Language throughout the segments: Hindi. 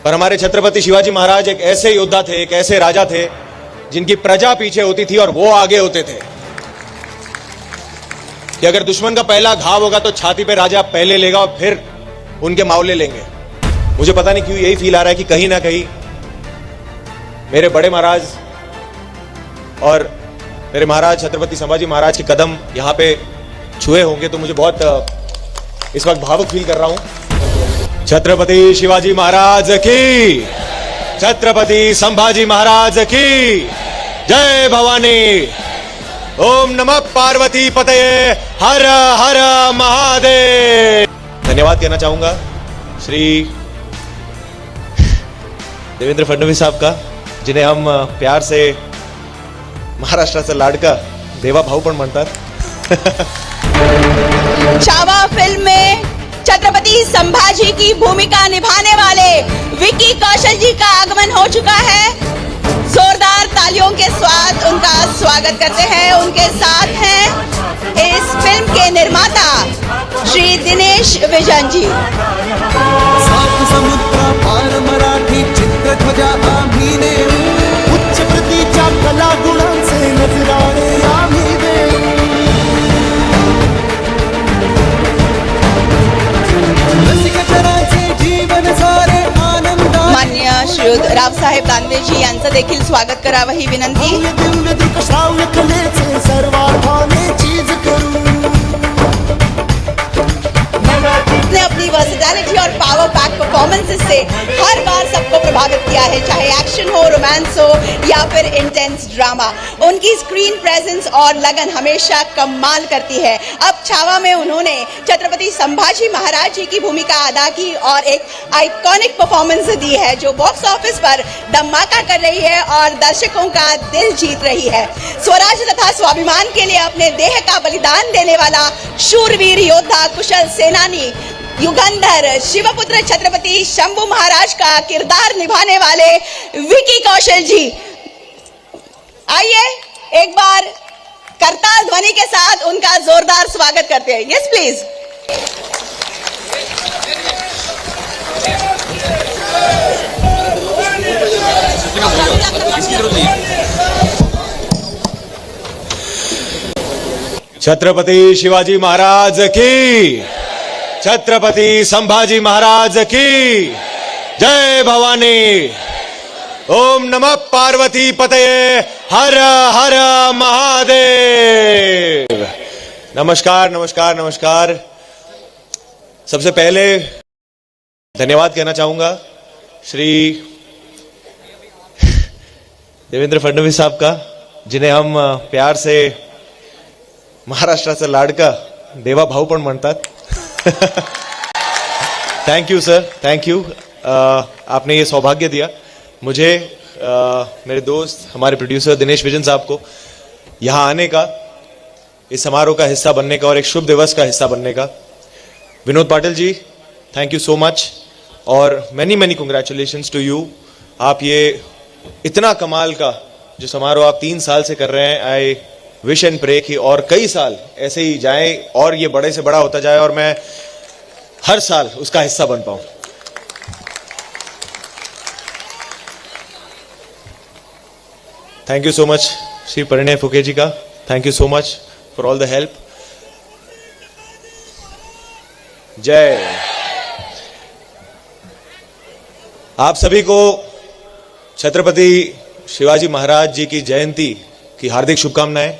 पर हमारे छत्रपति शिवाजी महाराज एक ऐसे योद्धा थे, एक ऐसे राजा थे जिनकी प्रजा पीछे होती थी और वो आगे होते थे कि अगर दुश्मन का पहला घाव होगा तो छाती पे राजा पहले लेगा और फिर उनके मावले लेंगे। मुझे पता नहीं क्यों यही फील आ रहा है कि कहीं ना कहीं मेरे बड़े महाराज और मेरे महाराज छत्रपति संभाजी महाराज के कदम यहां पे छुए होंगे, तो मुझे बहुत इस वक्त भावुक फील कर रहा हूं। छत्रपति शिवाजी महाराज की, छत्रपति संभाजी महाराज की जय भवानी। ओम नमः पार्वती पतये, हर हर महादेव। धन्यवाद कहना चाहूंगा श्री देवेंद्र फडणवीस साहब का, जिन्हें हम प्यार से महाराष्ट्राचा लाडका देवा भाऊ पण म्हणतात। छावा फिल्म में छत्रपति संभाजी की भूमिका निभाने वाले विकी कौशल जी का आगमन हो चुका है। जोरदार तालियों के साथ उनका स्वागत करते हैं। उनके साथ हैं इस फिल्म के निर्माता श्री दिनेश विजन जी। सात समुद्र पार मराठी चित्रध्वजा आम्ही नेऊ, उच्च प्रतीच्या कला गुणांचे नजराणे आम्ही देऊ। रसिकजनाचे जीवन सारे आनंद। माननीय श्रीयुत रावसाहेब दानवे जी यांचं देखील स्वागत करावं ही विनंती। दिव्य दृक श्राव्य कलेचे सर्वार्थाने चीज करू। ने अपनी वर्सेटैलिटी और पावर पैक परफॉर्मेंसेस से हर बार सबको प्रभावित किया है, चाहे एक्शन हो, रोमांस हो या फिर इंटेंस ड्रामा। उनकी स्क्रीन प्रेजेंस और लगन हमेशा कमाल करती है। अब छावा में उन्होंने छत्रपति संभाजी महाराज जी की भूमिका अदा की और एक आइकॉनिक परफॉर्मेंस दी है जो बॉक्स ऑफिस पर धमाका कर रही है और दर्शकों का दिल जीत रही है। स्वराज तथा स्वाभिमान के लिए अपने देह का बलिदान देने वाला शूरवीर योद्धा, कुशल सेनानी, युगंधर शिवपुत्र छत्रपति शंभू महाराज का किरदार निभाने वाले विकी कौशल जी, आइए एक बार करताल ध्वनि के साथ उनका जोरदार स्वागत करते हैं। Yes please. छत्रपति शिवाजी महाराज की, छत्रपति संभाजी महाराज की जय भवानी। ओम नमः पार्वती पतये, हर हर महादेव। नमस्कार नमस्कार नमस्कार। सबसे पहले धन्यवाद कहना चाहूंगा श्री देवेंद्र फडणवीस साहब का, जिन्हें हम प्यार से महाराष्ट्राचा लाडका देवा भाऊ पण म्हणतात। Thank you sir, thank you. आपने ये सौभाग्य दिया मुझे, मेरे दोस्त, हमारे प्रोड्यूसर दिनेश विजन साहब को यहाँ आने का, इस समारोह का हिस्सा बनने का और एक शुभ दिवस का हिस्सा बनने का। Vinod Patil ji, thank you so much और many many congratulations to you. आप ये इतना कमाल का जो समारोह आप 3 साल से कर रहे हैं, आई विश एंड प्रे कि और कई साल ऐसे ही जाएं और ये बड़े से बड़ा होता जाए और मैं हर साल उसका हिस्सा बन पाऊं। Thank you so much Shri Parinay Phuke जी का, thank you so much for all the help. जय। आप सभी को छत्रपति शिवाजी महाराज जी की जयंती की हार्दिक शुभकामनाएं।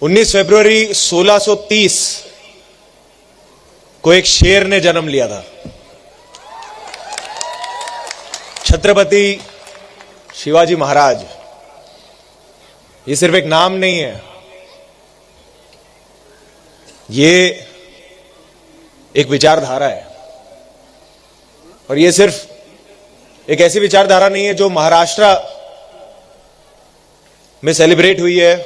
19 फरवरी 1630 को एक शेर ने जन्म लिया था। छत्रपति शिवाजी महाराज ये सिर्फ एक नाम नहीं है, ये एक विचारधारा है। और ये सिर्फ एक ऐसी विचारधारा नहीं है जो महाराष्ट्र में सेलिब्रेट हुई है,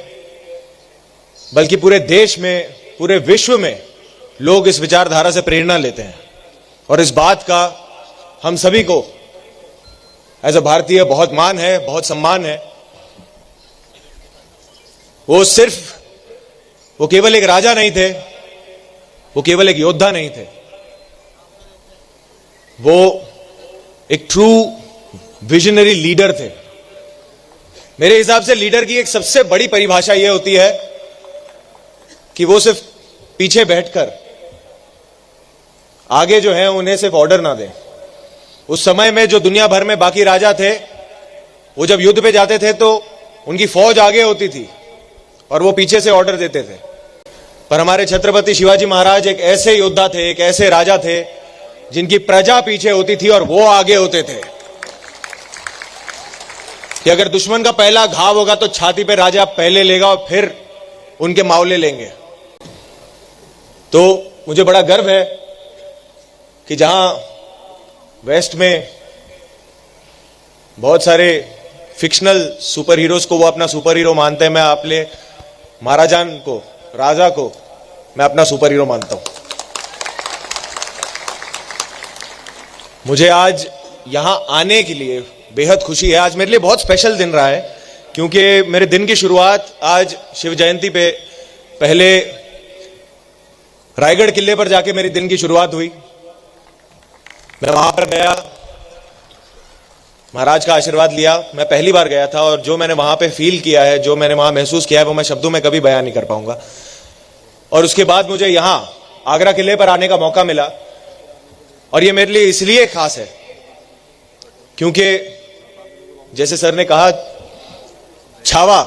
बल्कि पूरे देश में, पूरे विश्व में लोग इस विचारधारा से प्रेरणा लेते हैं। और इस बात का हम सभी को एज अ भारतीय बहुत मान है, बहुत सम्मान है। वो केवल एक राजा नहीं थे, वो केवल एक योद्धा नहीं थे, वो एक ट्रू विजनरी लीडर थे। मेरे हिसाब से लीडर की एक सबसे बड़ी परिभाषा यह होती है कि वो सिर्फ पीछे बैठकर आगे जो है उन्हें सिर्फ ऑर्डर ना दें। उस समय में जो दुनिया भर में बाकी राजा थे, वो जब युद्ध पे जाते थे तो उनकी फौज आगे होती थी और वो पीछे से ऑर्डर देते थे। पर हमारे छत्रपति शिवाजी महाराज एक ऐसे योद्धा थे, एक ऐसे राजा थे जिनकी प्रजा पीछे होती थी और वो आगे होते थे कि अगर दुश्मन का पहला घाव होगा तो छाती पे राजा पहले लेगा और फिर उनके मावले लेंगे। तो मुझे बड़ा गर्व है कि जहां वेस्ट में बहुत सारे फिक्शनल सुपर हीरोज को वो अपना सुपर हीरो मानते हैं, मैं अपने महाराजान को, राजा को मैं अपना सुपर हीरो मानता हूं। मुझे आज यहां आने के लिए बेहद खुशी है। आज मेरे लिए बहुत स्पेशल दिन रहा है क्योंकि मेरे दिन की शुरुआत आज शिव जयंती पे पहले रायगढ़ किले पर जाके मेरी दिन की शुरुआत हुई। मैं वहां पर गया, महाराज का आशीर्वाद लिया। मैं पहली बार गया था और जो मैंने वहां पे फील किया है, जो मैंने वहां महसूस किया है, वो मैं शब्दों में कभी बयान नहीं कर पाऊंगा। और उसके बाद मुझे यहां आगरा किले पर आने का मौका मिला और ये मेरे लिए इसलिए खास है क्योंकि जैसे सर ने कहा, छावा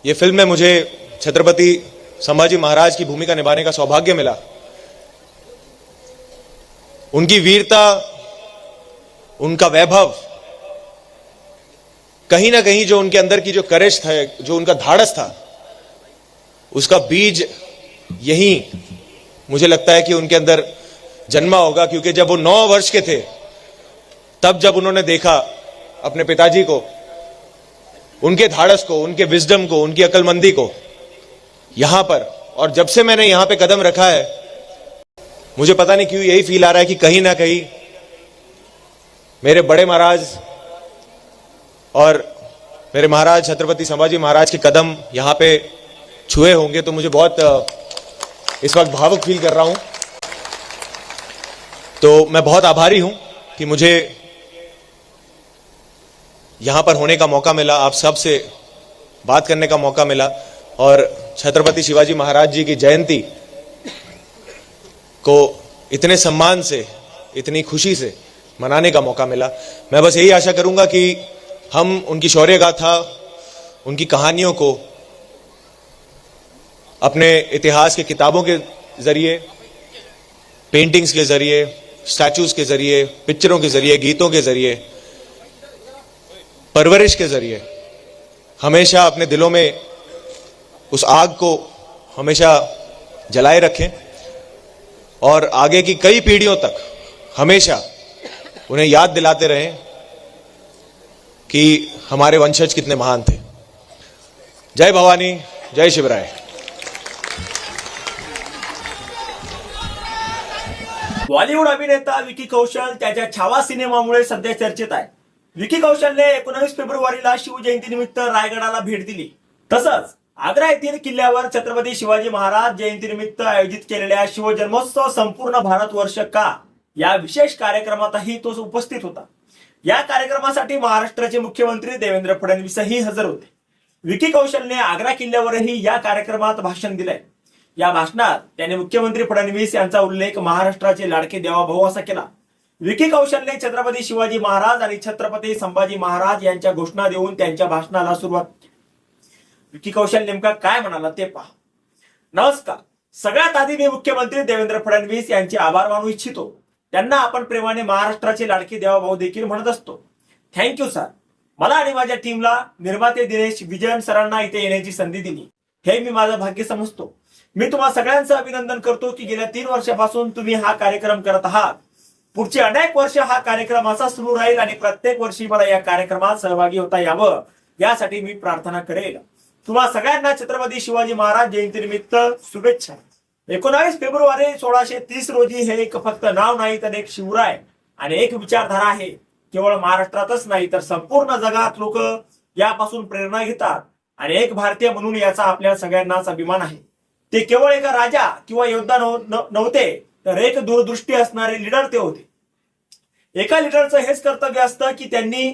ये फिल्म में मुझे छत्रपति संभाजी महाराज की भूमिका निभाने का सौभाग्य मिला। उनकी वीरता, उनका वैभव, कहीं ना कहीं जो उनके अंदर की जो करेज था, जो उनका धाड़स था, उसका बीज यही मुझे लगता है कि उनके अंदर जन्मा होगा। क्योंकि जब वो 9 वर्ष के थे तब जब उन्होंने देखा अपने पिताजी को, उनके धाड़स को, उनके विजडम को, उनकी अक्लमंदी को यहां पर, और जब से मैंने यहां पे कदम रखा है मुझे पता नहीं क्यों यही फील आ रहा है कि कहीं ना कहीं मेरे बड़े महाराज और मेरे महाराज छत्रपति संभाजी महाराज के कदम यहां पे छुए होंगे। तो मुझे बहुत इस वक्त भावुक फील कर रहा हूं। तो मैं बहुत आभारी हूं कि मुझे यहां पर होने का मौका मिला, आप सब से बात करने का मौका मिला और छत्रपति शिवाजी महाराज जी की जयंती को इतने सम्मान से, इतनी खुशी से मनाने का मौका मिला। मैं बस यही आशा करूंगा कि हम उनकी शौर्य गाथा, उनकी कहानियों को अपने इतिहास के किताबों के जरिए, पेंटिंग्स के जरिए, स्टैचूज के जरिए, पिक्चरों के जरिए, गीतों के जरिए, परवरिश के जरिए हमेशा अपने दिलों में उस आग को हमेशा जलाए रखें और आगे की कई पीढ़ियों तक हमेशा उन्हें याद दिलाते रहें कि हमारे वंशज कितने महान थे। जय भवानी, जय शिवराय। बॉलिवूड अभिनेता विकी कौशल त्याच्या छावा सिनेमामुळे सध्या चर्चेत आहे। विकी कौशलने 19 फेब्रुवारीला शिवजयंतीनिमित्त रायगडाला भेट दिली। तसंच आग्रा येथील किल्ल्यावर छत्रपती शिवाजी महाराज जयंतीनिमित्त आयोजित केलेल्या शिवजन्मोत्सव संपूर्ण भारतवर्ष का या विशेष कार्यक्रमातही तो उपस्थित होता। या कार्यक्रमासाठी महाराष्ट्राचे मुख्यमंत्री देवेंद्र फडणवीसही हजर होते। विकी कौशलने आग्रा किल्ल्यावरही या कार्यक्रमात भाषण दिलंय। या भाषणात त्याने मुख्यमंत्री फडणवीस यांचा उल्लेख महाराष्ट्राचे लाडके देवाभाऊ असा केला। विकी कौशलने छत्रपती शिवाजी महाराज आणि छत्रपती संभाजी महाराज यांच्या घोषणा देऊन त्यांच्या भाषणाला सुरुवात केली। विकी कौशल नेमका काय म्हणाला ते पहा। नमस्कार, सगळ्यात आधी मी मुख्यमंत्री देवेंद्र फडणवीस यांचे आभार मानू इच्छितो। त्यांना आपण प्रेमाने महाराष्ट्राचे लाडके देवाभाऊ देखील म्हणत असतो। थँक्यू सर, मला आणि माझ्या टीमला निर्माते दिनेश विजयन सरांना इथे येण्याची संधी दिली, हे मी माझं भाग्य समजतो। मी तुम्हा सगळ्यांचं अभिनंदन करतो की गेल्या 3 वर्षापासून तुम्ही हा कार्यक्रम करत आहात। पुढचे अनेक वर्ष हा कार्यक्रम असा सुरू राहील आणि प्रत्येक वर्षी मला या कार्यक्रमात सहभागी होता यावं यासाठी मी प्रार्थना करेल। तुम्हा सगळ्यांना छत्रपती शिवाजी महाराज जयंतीनिमित्त शुभेच्छा। 19 फेब्रुवारी 1630 रोजी हे एक फक्त नाव नाही तर एक शिवराय आणि एक विचारधारा आहे। केवळ महाराष्ट्रातच नाही तर संपूर्ण जगात लोक यापासून प्रेरणा घेतात आणि एक भारतीय म्हणून याचा आपल्या सगळ्यांनाच अभिमान आहे। ते केवळ एका राजा किंवा योद्धा नव्हते तर एक दूरदृष्टी असणारे लीडर ते होते। एका लिडरचं हेच कर्तव्य असतं की त्यांनी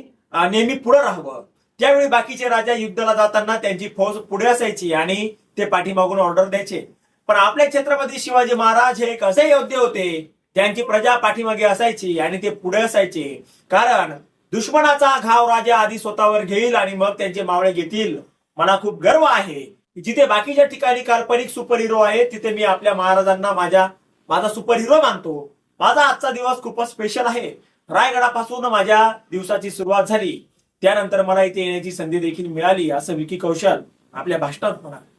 नेहमी पुढे राहावं. त्यावेळी बाकीचे राजा युद्धाला जाताना त्यांची फौज पुढे असायची आणि ते पाठीमागून ऑर्डर द्यायचे. पण आपले छत्रपती शिवाजी महाराज हे एक असे योद्धे होते, त्यांची प्रजा पाठीमागे असायची आणि ते पुढे असायचे. कारण दुश्मनाचा घाव राजा आधी स्वतःवर घेईल आणि मग त्यांचे मावळे घेतील. मला खूप गर्व आहे जिथे बाकीच्या ठिकाणी काल्पनिक सुपर हिरो आहे तिथे मी आपल्या महाराजांना माझा सुपर हिरो मानतो. माझा आजचा दिवस खूपच स्पेशल आहे. रायगडापासून माझ्या दिवसाची सुरुवात झाली, त्यानंतर मला इथे येण्याची संधी देखील मिळाली, असं विकी कौशल आपल्या भाषणात म्हणाले.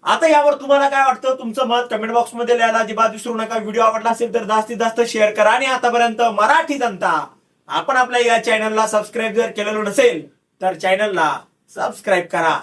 आता यावर तुम्हाला काय वाटतं, तुमचं मत कमेंट बॉक्स मध्ये लिहायला अजिबात विसरू नका. व्हिडिओ आवडला असेल तर जास्तीत जास्त शेअर करा आणि आतापर्यंत मराठी जनता आपण आपल्या या चॅनलला सबस्क्राईब जर केलेलं नसेल तर चॅनलला सबस्क्राईब करा.